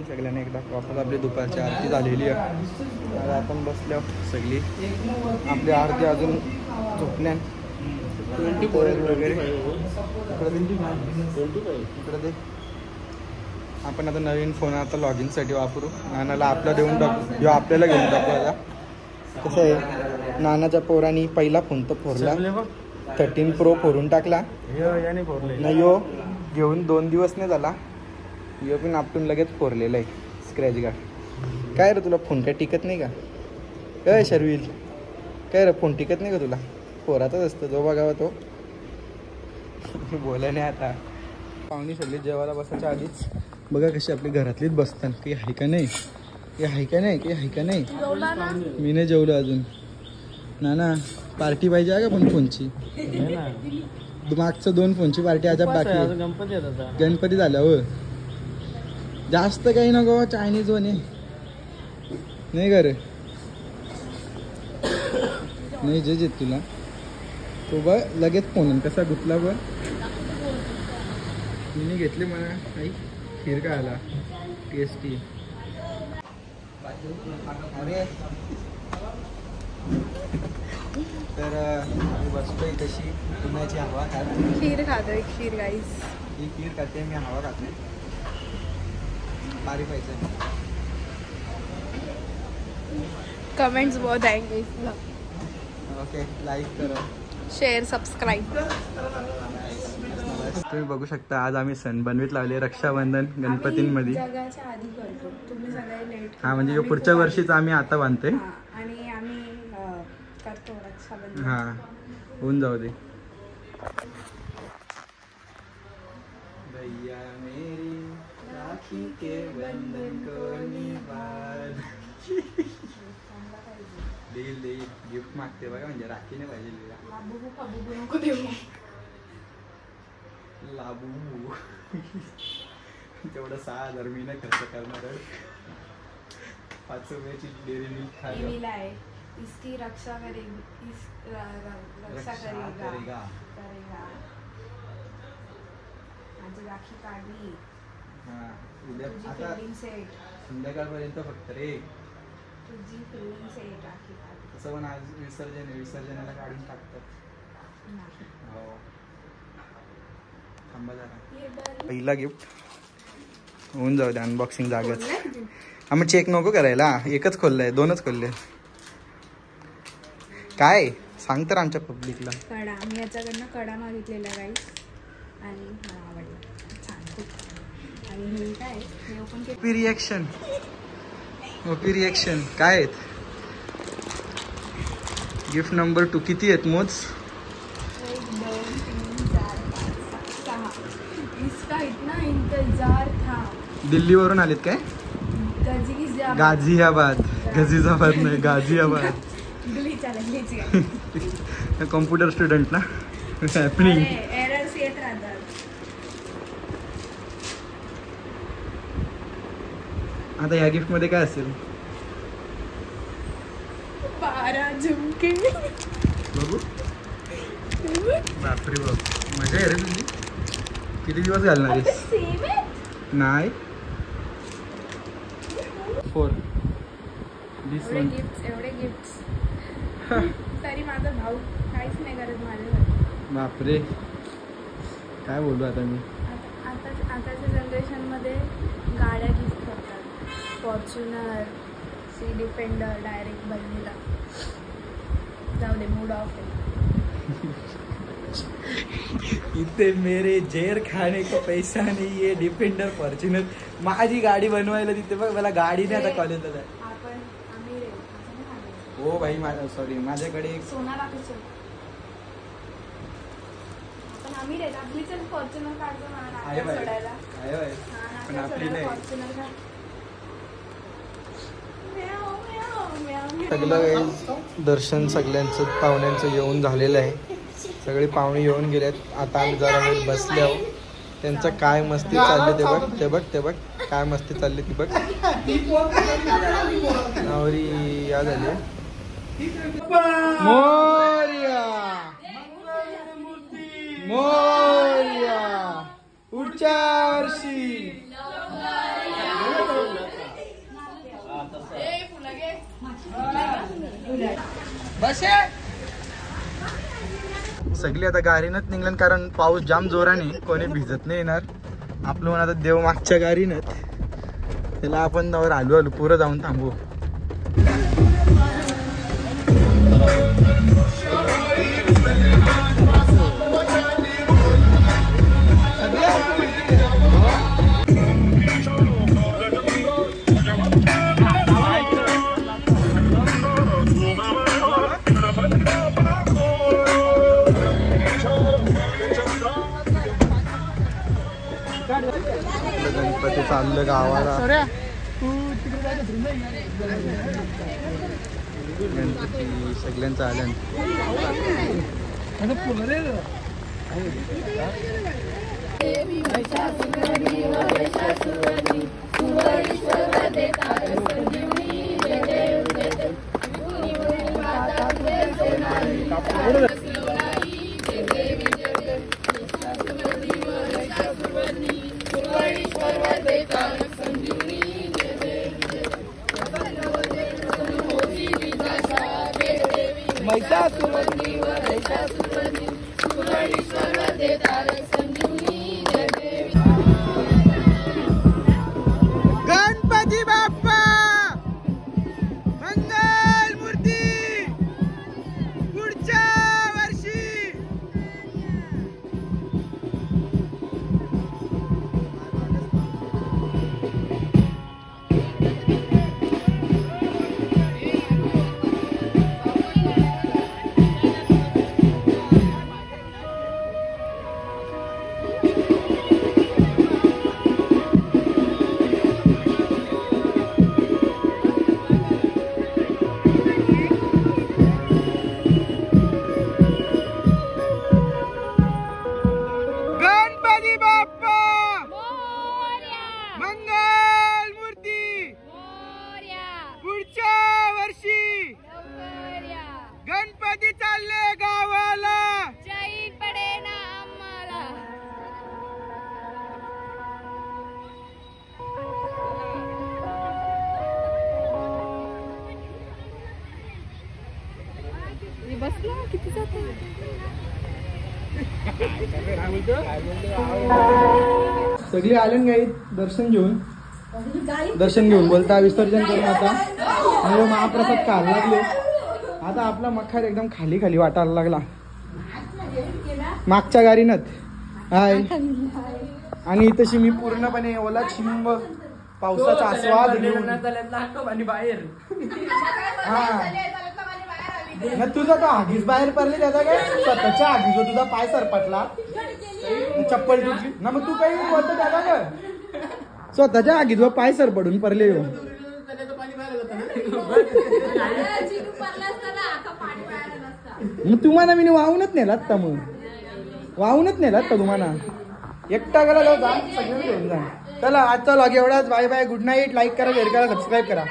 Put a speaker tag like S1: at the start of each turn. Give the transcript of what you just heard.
S1: सगळ्यांना एकदा वापस आपली दुपारची आरती झालेली आहे. आता आपण बसल्या सगळी आपली आरती अजून झोपण्यान वगैरे इकडे दे. आपण आता नवीन फोन आता लॉग इनसाठी वापरू. नानाला आपला देऊन टाकू, किंवा आपल्याला घेऊन टाकू. आता कसं आहे, नानाच्या पोरांनी पहिला फोन तर फोडला, 13 Pro फोडून टाकला नाही. यो घेऊन 2 दिवस नाही झाला, यो पण आपटून लगेच फोडलेलं आहे स्क्रॅच गार्ड. काय रे तुला फोन काय टिकत नाही का? काय शर्विल, काय रे फोन टिकत नाही का तुला? पोराचाच असतं जो बघावा तो. बोला नाही. आता पाहुणी सगळी जेवायला बसायच्या आधीच बघा कशी आपली घरातलीच बसतात. काही आहे का नाही, काही आहे का नाही, काही आहे का नाही. मी नाही जेवलो अजून. ना पार्टी पाहिजे आहे का पण फोनची? मागचं 2 फोनची पार्टी अजब बाकी. गणपती झाल्या हो. जास्त काही नको, चायनीज वन नाही का रे? नाही जे जे तुला तो बघ लगेच फोन कसा गुतला बघ. तिने घेतली मला आई खीर का आला टेस्टी. अरे तर आम्ही बसतोय तशी पुण्याची हवा खात.
S2: खीर खातोय, खीर गाईस.
S1: ही खीर खाते, मी हवा खाते. पारी पाहिजे.
S2: कमेंट्स बहुत आएंगे.
S1: ओके, लाईक करा,
S2: शेअर, सबस्क्राईब.
S1: तुम्ही बघू शकता आज आम्ही सण बनवीत लावले रक्षाबंधन गणपतींमध्ये.
S2: जगाच्या आधी करतो, तुम्ही सगळे लेट.
S1: हा म्हणजे पुढच्या वर्षीच आम्ही आता बांधतोय
S2: आणि आम्ही करतो रक्षाबंधन.
S1: हा होऊन जाऊ दे. भैया मेरी राखी के बंधन को निभाना. देईल देईल गिफ्ट मागते बघा, म्हणजे राखी नाही पाहिजे.
S2: लाबू नको देऊ.
S1: लाबू तेवढं 6,000 मी नाही खर्च करणार. 5 रुपयाची डेअरी मिल्क
S2: खायला आहे. इसकी रक्षा करेगी, रक्षा करेगा. माझी राखी काढली.
S1: उद्या आता संध्याकाळपर्यंत फक्त रे.
S2: तुझी फिलिंग सेट राखी काढली.
S1: तसं पण आज विसर्जनाला काढून टाकतात. हो थांबा जरा. पहिला गिफ्ट होऊन जाऊ दे अनबॉक्सिंग जागेच. आम्ही चेक नको करायला, एकच खोललंय, 2च खोलले. काय सांग तर आमच्या पब्लिकला.
S2: कडा, मी याच्याकडनं कडा मागितलेला गाईस आणि मला आवडला, छान खूप. आणि हे काय हे ओपन केलं.
S1: ओपी रिॲक्शन, ओपी रिॲक्शन काय आहेत? गिफ्ट नंबर 2 किती आहेत मोज?
S2: 1 2 3 4 5 6. इसका इतना इंतजार था.
S1: दिल्लीवरून आलेत काय? गाझियाबाद. गाझियाबाद नाही, गाझियाबाद. कॉम्प्युटर स्टुडंट ना. हॅपनिंग.
S2: एरर्स येत राहतात.
S1: आता या गिफ्ट मध्ये काय असेल?
S2: 12 झुमके.
S1: बघू. बापरे बाप, मजा आहे रे तुझी. किती दिवस घालणार आहेस? नाही 4
S2: एवढे गिफ्ट्स तरी माझा भाऊ काहीच नाही करत माझ्यासाठी.
S1: बापरे काय बोलू आता मी.
S2: आताच्या जनरेशनमध्ये गाड्या गिफ्ट करतात. फॉर्च्युनर, सी डिफेंडर डायरेक्ट बहिणीला. जाऊ दे, मूड ऑफ आहे.
S1: इथे मेरे जेर खाने को पैसा नाही आहे. Defender, Fortuner. माझी गाडी बनवायला तिथे बघ, मला गाडी नाही आता कॉलेजला जाय. हो भाई, सॉरी, माझ्याकडे एक
S2: सोनाला कसं आपण आम्ही रे आपली चल फॉर्च्युनर काढतो ना सोडायला.
S1: पण आपली नाही. सगळं दर्शन सगळ्यांचं पाहुण्यांचं येऊन झालेलं आहे. सगळे पाहुणे येऊन गेलेत. आता आम्ही जरा वेळ बसले आहोत. त्यांचं काय मस्ती चालली ते बघ काय मस्ती चालली ती बघ. नवरी या झाली. मोरया मोरया पुढच्या वर्षी. सगळी आता गाडीनच निघलं कारण पाऊस जाम जोराने कोणी भिजत नाही येणार. आपलं म्हणा आता देव मागच्या गाडीनच त्याला आपण त्यावर आलो पुरं जाऊन थांबू. गणपती चाललं गावाला. गणपती सगळ्यांचं आलं. गणपती बाप्पा मंगल मूर्ती पुढच्या वर्षी. गणपती चालले गावाला.
S2: जाईल पडे ना आम्हाला. बसला किती जाते.
S1: सगळे आले गाई दर्शन घेऊन बोलता विसर्जन करून आता महाप्रसाद खायला लागले. आता आपला मख्खार एकदम खाली खाली वाटायला लागला मागच्या गाडीनच. हाय आणि तशी मी पूर्णपणे ओला चिंब पावसाचा आस्वाद घेऊन हा तुझा तो आगीच बाहेर पडले त्याचा काय स्वतःच्या आगीच तुझा पाय सरपटला चप्पल तुझी ना मग तू काही बोलतो त्याचा काय स्वतःच्या आगीत पाय सरपडून पडले. मग तुम्हाला मी वाहूनच नेलात का मग वाहूनच नेलात का तुम्हाला एकटा गेला जाऊ जा सगळं घेऊन जा. चला आजचा व्लॉग एवढाच. Bye bye good night. Like करा शेअर करा सबस्क्राईब करा.